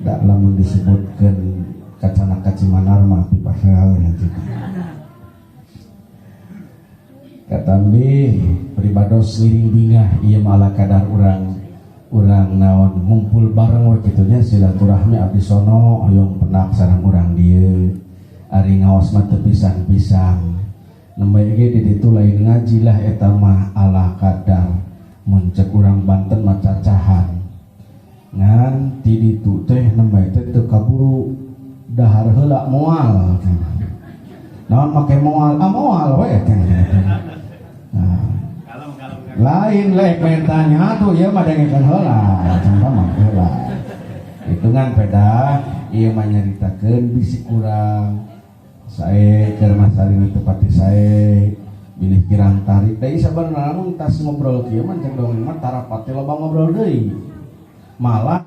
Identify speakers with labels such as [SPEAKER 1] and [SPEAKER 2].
[SPEAKER 1] tak lamun disebutkan kacana kacimanar mah pipasal nanti katambi pribados ngiring bingah ieu malah kadar urang naon ngumpul bareng we kitunya silaturahmi abdi sono hoyong penak sareng urang dieu ari ngaos mah teu pisan-pisan nembe ge di ditu lain ngaji lah eta mah ala kadar mun ceuk urang Banten mah cacahan ngan di ditu teh nembe teh teu kaburu dahar heula moal naon make moal moal we teh lain lek mentanya tuh ya mah dengekeun heula contoh mah heula hitungan peda ieu mah nyaritakeun bisi kurang sae keur masaling tepati sae bilih kirang tarik deui sabarna namun tas ngobrol kieu mah cek dongeng mah tarapati loba ngobrol deui malah